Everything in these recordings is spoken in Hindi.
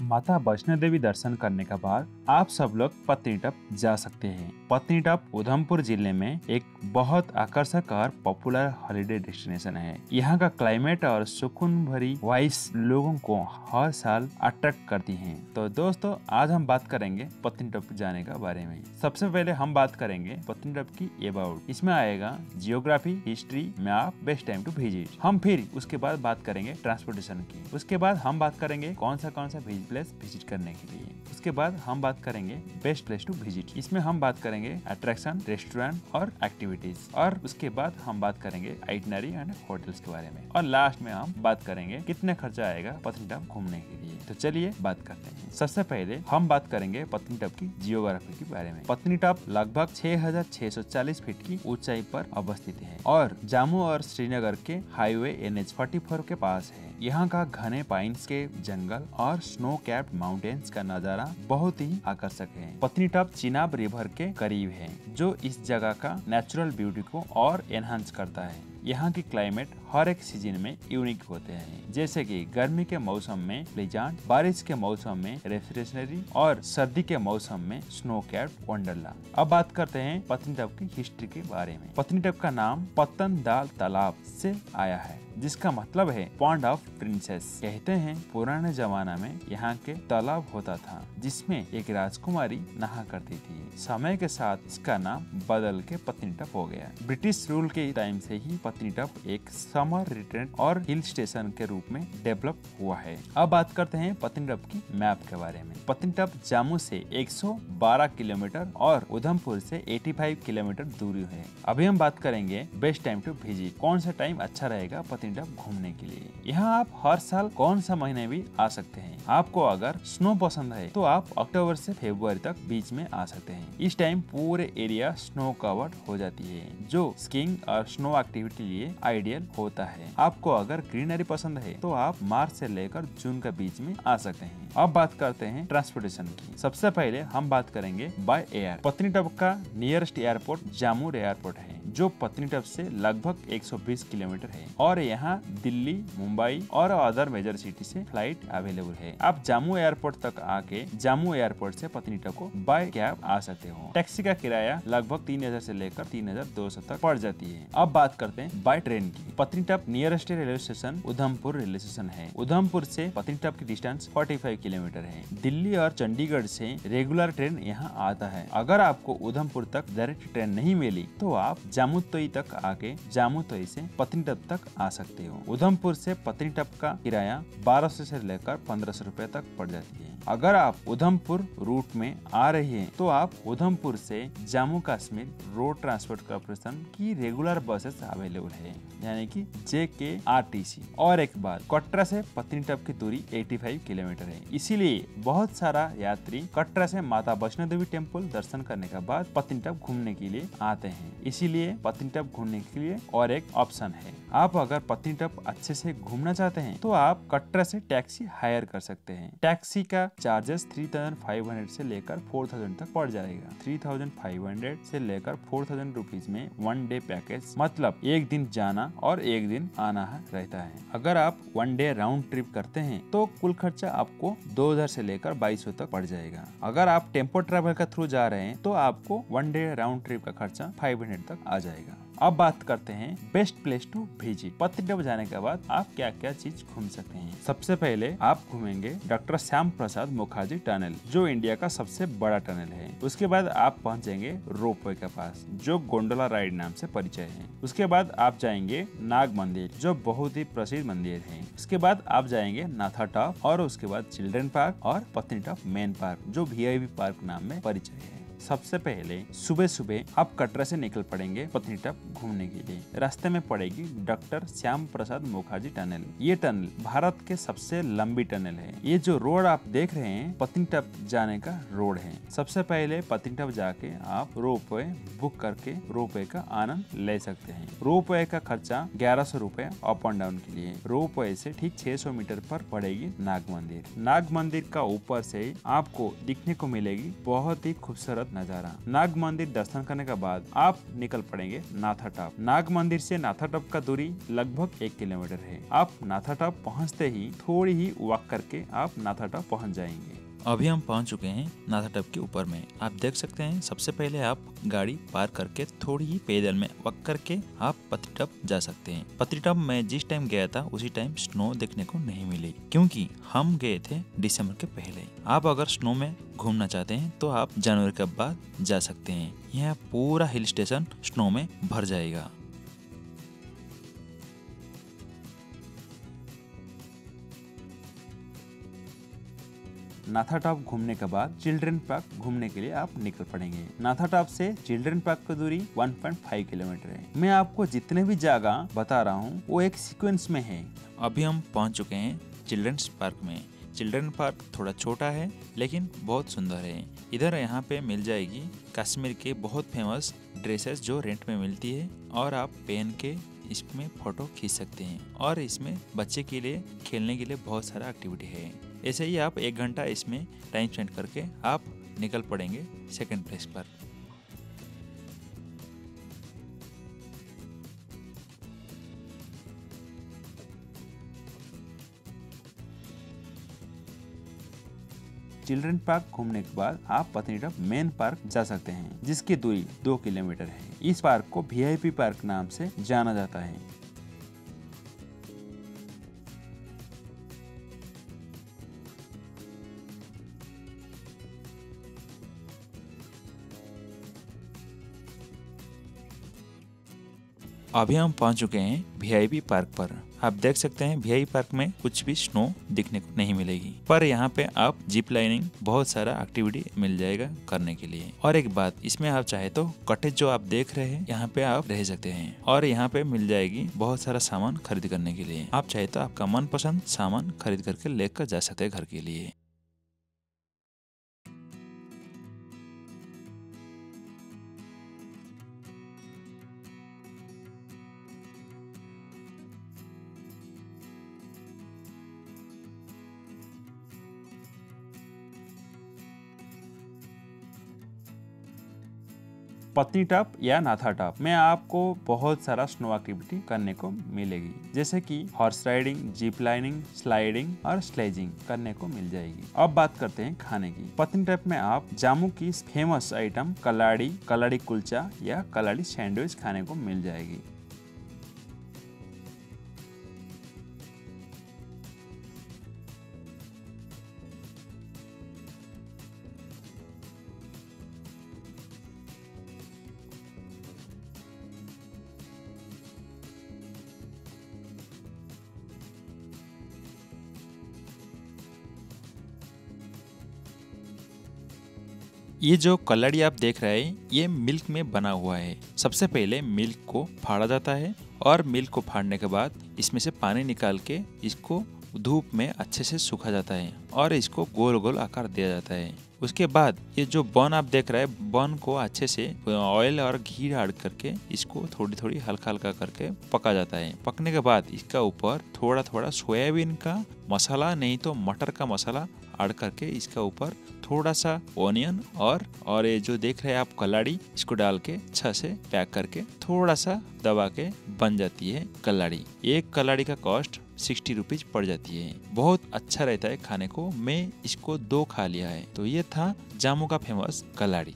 माता वैष्णो देवी दर्शन करने के बाद आप सब लोग पत्नीटॉप जा सकते हैं। पत्नीटॉप उधमपुर जिले में एक बहुत आकर्षक और पॉपुलर हॉलिडे डेस्टिनेशन है। यहाँ का क्लाइमेट और सुकून भरी वाइब्स लोगों को हर साल अट्रैक्ट करती हैं। तो दोस्तों, आज हम बात करेंगे पत्नीटॉप जाने का बारे में। सबसे पहले हम बात करेंगे पत्नीटॉप की अबाउट। इसमें आएगा geography, history, map, best time to visit. हम फिर उसके बाद बात करेंगे ट्रांसपोर्टेशन की। उसके बाद हम बात करेंगे कौन सा प्लेस विजिट करने के लिए। उसके बाद हम बात करेंगे बेस्ट प्लेस टू विजिट। इसमें हम बात करेंगे अट्रैक्शन, रेस्टोरेंट और एक्टिविटीज। और उसके बाद हम बात करेंगे आइटनरी एंड होटल्स के बारे में। और लास्ट में हम बात करेंगे कितने खर्चा आएगा पत्नीटॉप घूमने के लिए। तो चलिए बात करते हैं। सबसे पहले हम बात करेंगे पत्नीटॉप की जियोग्राफी के बारे में। पत्नीटॉप लगभग 6640 फीट की ऊंचाई पर अवस्थित है और जम्मू और श्रीनगर के हाईवे NH44 के पास है। यहाँ का घने पाइन्स के जंगल और स्नो कैप्ड माउंटेन्स का नजारा बहुत ही आकर्षक है। पत्नीटॉप चिनाब रिवर के करीब है, जो इस जगह का नेचुरल ब्यूटी को और एनहांस करता है। यहाँ की क्लाइमेट हर एक सीजन में यूनिक होते हैं, जैसे कि गर्मी के मौसम में प्लेजेंट, बारिश के मौसम में रेफ्रेशनरी और सर्दी के मौसम में स्नो कैप्ड वंडरला। अब बात करते हैं पत्नीटॉप की हिस्ट्री के बारे में। पत्नीटॉप का नाम पत्तन दाल तालाब से आया है, जिसका मतलब है पॉन्ड ऑफ प्रिंसेस। कहते हैं पुराने जमाना में यहाँ के तालाब होता था, जिसमें एक राजकुमारी नहा करती थी। समय के साथ इसका नाम बदल के पत्नीटॉप हो गया। ब्रिटिश रूल के टाइम से ही पत्नीटॉप एक समर रिट्रीट और हिल स्टेशन के रूप में डेवलप हुआ है। अब बात करते हैं पत्नीटॉप की मैप के बारे में। पत्नीटॉप जम्मू से 112 किलोमीटर और उधमपुर से 85 किलोमीटर दूरी है। अभी हम बात करेंगे बेस्ट टाइम टू विजिट। कौन सा टाइम अच्छा रहेगा पत्नीटॉप घूमने के लिए। यहाँ आप हर साल कौन सा महीने भी आ सकते हैं। आपको अगर स्नो पसंद है तो आप अक्टूबर से फरवरी तक बीच में आ सकते हैं। इस टाइम पूरे एरिया स्नो कवर्ड हो जाती है, जो स्कीइंग और स्नो एक्टिविटी लिए आइडियल होता है। आपको अगर ग्रीनरी पसंद है तो आप मार्च से लेकर जून के बीच में आ सकते हैं। अब बात करते हैं ट्रांसपोर्टेशन की। सबसे पहले हम बात करेंगे बाय एयर। पत्नीटॉप का नियरेस्ट एयरपोर्ट जामू एयरपोर्ट है, जो पत्नीटॉप से लगभग 120 किलोमीटर है और यहाँ दिल्ली, मुंबई और अदर मेजर सिटी से फ्लाइट अवेलेबल है। आप जामू एयरपोर्ट तक आके जामू एयरपोर्ट से पत्नीटॉप को बाय कैब आ सकते हो। टैक्सी का किराया लगभग 3000 से लेकर 3200 तक पड़ जाती है। अब बात करते हैं बाय ट्रेन की। Patnitop nearest railway station Udhampur railway station है। उधमपुर से पत्नीटॉप की डिस्टेंस 45 किलोमीटर है। दिल्ली और चंडीगढ़ से रेगुलर ट्रेन यहाँ आता है। अगर आपको उधमपुर तक डायरेक्ट ट्रेन नहीं मिली तो आप जामुतोई तक आके जामुतोई से पत्नीटॉप तक आ सकते हो। उधमपुर से पत्नीटॉप का किराया 1200 से लेकर 1500 रुपए तक पड़ जाती है। अगर आप उधमपुर रूट में आ रही हैं तो आप उधमपुर से Jammu Kashmir road transport corporation की रेगुलर बसेस अवेलेबल है, यानी कि JKRTC। और एक बात, कटरा से पत्नीटॉप की दूरी 85 किलोमीटर है, इसीलिए बहुत सारा यात्री कटरा से माता वैष्णो देवी टेम्पल दर्शन करने के बाद पत्नीटॉप घूमने के लिए आते हैं। इसीलिए पत्नीटॉप घूमने के लिए और एक ऑप्शन है। आप अगर पत्नीटॉप अच्छे से घूमना चाहते हैं तो आप कटरा से टैक्सी हायर कर सकते हैं। टैक्सी का चार्जेस 3500 से लेकर 4000 तक पड़ जाएगा। 3500 से लेकर 4000 रुपीज में 1 डे पैकेज, मतलब एक दिन जाना और एक दिन आना रहता है। अगर आप 1 डे राउंड ट्रिप करते हैं तो कुल खर्चा आपको 2000 से लेकर 2200 तक पड़ जाएगा। अगर आप टेम्पो ट्रैवल के थ्रू जा रहे हैं तो आपको 1 डे राउंड ट्रिप का खर्चा 500 तक आ जाएगा। अब बात करते हैं best place to visit. Patnitop जाने के बाद आप क्या क्या चीज घूम सकते हैं। सबसे पहले आप घूमेंगे डॉक्टर श्याम प्रसाद मुखर्जी टनल, जो इंडिया का सबसे बड़ा टनल है। उसके बाद आप पहुंचेंगे रोपवे के पास, जो गोंडोला राइड नाम से परिचय है। उसके बाद आप जाएंगे नाग मंदिर, जो बहुत ही प्रसिद्ध मंदिर है। उसके बाद आप जाएंगे नाथा टॉप और उसके बाद चिल्ड्रन पार्क और पत्नीटॉप मेन पार्क, जो VIP पार्क नाम में परिचय है। सबसे पहले सुबह सुबह आप कटरा से निकल पड़ेंगे पत्नीटॉप घूमने के लिए। रास्ते में पड़ेगी डॉक्टर श्याम प्रसाद मुखर्जी टनल। ये टनल भारत के सबसे लंबी टनल है। ये जो रोड आप देख रहे हैं पत्नीटॉप जाने का रोड है। सबसे पहले पत्नीटॉप जाके आप रोपवे बुक करके रोपवे का आनंद ले सकते हैं। रोपवे का खर्चा 1100 रुपए अप एंड डाउन के लिए। रोपवे से ठीक 600 मीटर पर पड़ेगी नाग मंदिर। नाग मंदिर का ऊपर से आपको दिखने को मिलेगी बहुत ही खूबसूरत नजारा। नाग मंदिर दर्शन करने के बाद आप निकल पड़ेंगे नाथाटॉप। नाग मंदिर से नाथाटॉप का दूरी लगभग 1 किलोमीटर है। आप नाथाटॉप पहुंचते ही थोड़ी ही वॉक करके आप नाथाटॉप पहुंच जाएंगे। अभी हम पहुंच चुके हैं नाथाटॉप के ऊपर में। आप देख सकते हैं सबसे पहले आप गाड़ी पार्क करके थोड़ी ही पैदल में वॉक करके आप पत्नीटॉप जा सकते हैं। पत्नीटॉप में जिस टाइम गया था उसी टाइम स्नो देखने को नहीं मिली, क्योंकि हम गए थे दिसंबर के पहले। आप अगर स्नो में घूमना चाहते हैं तो आप जनवरी के बाद जा सकते हैं। यहाँ पूरा हिल स्टेशन स्नो में भर जाएगा। नाथाटॉप घूमने के बाद चिल्ड्रन पार्क घूमने के लिए आप निकल पड़ेंगे। नाथाटॉप से चिल्ड्रन पार्क की दूरी 1.5 किलोमीटर है। मैं आपको जितने भी जगह बता रहा हूँ वो एक सीक्वेंस में है। अभी हम पहुंच चुके हैं चिल्ड्रंस पार्क में। चिल्ड्रन पार्क थोड़ा छोटा है लेकिन बहुत सुंदर है। इधर यहाँ पे मिल जाएगी कश्मीर के बहुत फेमस ड्रेसेस जो रेंट में मिलती है और आप पहन के इसमें फोटो खींच सकते हैं। और इसमें बच्चे के लिए खेलने के लिए बहुत सारा एक्टिविटी है। ऐसे ही आप 1 घंटा इसमें टाइम स्पेंड करके आप निकल पड़ेंगे सेकंड प्लेस पर। चिल्ड्रन पार्क घूमने के बाद आप पत्नीटॉप मेन पार्क जा सकते हैं, जिसकी दूरी 2 किलोमीटर है। इस पार्क को VIP पार्क नाम से जाना जाता है। अभी हम पहुंच चुके हैं VIP पार्क पर। आप देख सकते हैं VIP पार्क में कुछ भी स्नो दिखने को नहीं मिलेगी, पर यहाँ पे आप जिप लाइनिंग बहुत सारा एक्टिविटी मिल जाएगा करने के लिए। और एक बात, इसमें आप चाहे तो कॉटेज जो आप देख रहे हैं यहाँ पे आप रह सकते हैं और यहाँ पे मिल जाएगी बहुत सारा सामान खरीद करने के लिए। आप चाहे तो आपका मनपसंद सामान खरीद करके लेकर जा सकते हैं घर के लिए। पत्नीटॉप या नाथाटॉप में आपको बहुत सारा स्नो एक्टिविटी करने को मिलेगी, जैसे कि horse riding, zip lining, sliding और स्लेजिंग करने को मिल जाएगी। अब बात करते हैं खाने की। पत्नीटॉप में आप जम्मू की फेमस आइटम कलाड़ी कुलचा या कलाड़ी सैंडविच खाने को मिल जाएगी। ये जो कलाड़ी आप देख रहे हैं ये मिल्क में बना हुआ है। सबसे पहले मिल्क को फाड़ा जाता है और मिल्क को फाड़ने के बाद इसमें से पानी निकाल के इसको धूप में अच्छे से सूखा जाता है और इसको गोल गोल आकार दिया जाता है। उसके बाद ये जो बन आप देख रहे हैं, बन को अच्छे से ऑयल और घी ऐड करके इसको थोड़ी थोड़ी हल्का हल्का करके पका जाता है। पकने के बाद इसका ऊपर थोड़ा थोड़ा सोयाबीन का मसाला नहीं तो मटर का मसाला ऐड करके इसका ऊपर थोड़ा सा ऑनियन और ये जो देख रहे हैं आप कलाड़ी, इसको डाल के अच्छा से पैक करके थोड़ा सा दबा के बन जाती है कलाड़ी। एक कलाड़ी का कॉस्ट 60 रुपीज पड़ जाती है। बहुत अच्छा रहता है खाने को। मैं इसको 2 खा लिया है। तो ये था जम्मू का फेमस कलाड़ी।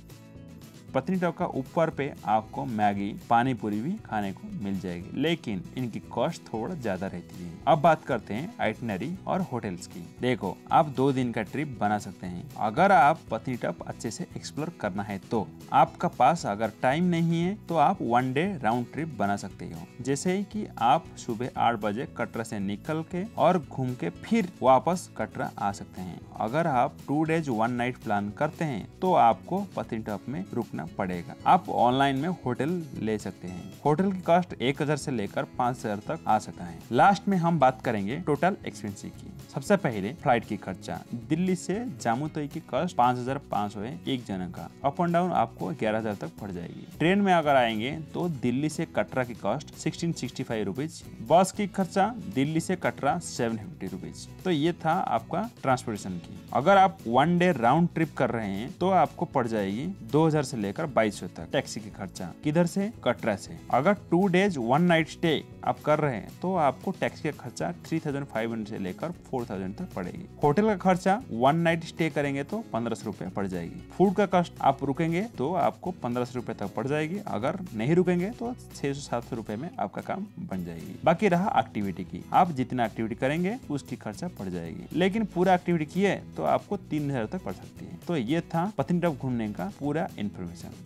पत्नीटॉप का ऊपर पे आपको मैगी, पानी पूरी भी खाने को मिल जाएगी, लेकिन इनकी कॉस्ट थोड़ा ज्यादा रहती है। अब बात करते हैं आइटनरी और होटल्स की। देखो, आप 2 दिन का ट्रिप बना सकते हैं। अगर आप पत्नीटॉप अच्छे से एक्सप्लोर करना है तो आपका पास अगर टाइम नहीं है तो आप 1 डे राउंड ट्रिप बना सकते हो। जैसे कि आप सुबह 8 बजे कटरा से निकल के और घूम के फिर वापस कटरा आ सकते हैं। अगर आप 2 डेज 1 नाइट प्लान करते हैं तो आपको पत्नीटॉप में रुकना पड़ेगा। आप ऑनलाइन में होटल ले सकते हैं। होटल की कॉस्ट 1000 से लेकर 5000 तक आ सकता है। लास्ट में हम बात करेंगे टोटल एक्सपेंसिव की। सबसे पहले फ्लाइट की खर्चा। दिल्ली से जम्मू तक की कॉस्ट 5500 है एक जना का। अप एंड डाउन आपको 11000 तक पड़ जाएगी। ट्रेन में अगर आएंगे तो दिल्ली से कटरा की कॉस्ट 1665 रुपीज। बस की खर्चा दिल्ली से कटरा 750 रुपीज। तो ये था आपका ट्रांसपोर्टेशन की। अगर आप 1 डे राउंड ट्रिप कर रहे हैं तो आपको पड़ जाएगी 2000 से लेकर 2200 तक। टैक्सी की खर्चा किधर से? कटरा से। अगर 2 डेज 1 नाइट स्टे आप कर रहे हैं तो आपको टैक्सी का खर्चा 3500 से लेकर 4000 तक पड़ेगी। होटल का खर्चा 1 नाइट स्टे करेंगे तो 1500 रुपए पड़ जाएगी। फूड का कॉस्ट आप रुकेंगे तो आपको 1500 रुपए तक पड़ जाएगी। अगर नहीं रुकेंगे तो 600-700 रुपए में आपका काम बन जाएगी। बाकी रहा एक्टिविटी की। आप जितना एक्टिविटी करेंगे उसकी खर्चा पड़ जाएगी, लेकिन पूरा एक्टिविटी किए तो आपको 3000 तक पड़ सकती है। तो ये था पत्नीटॉप घूमने का पूरा इन्फॉर्मेशन।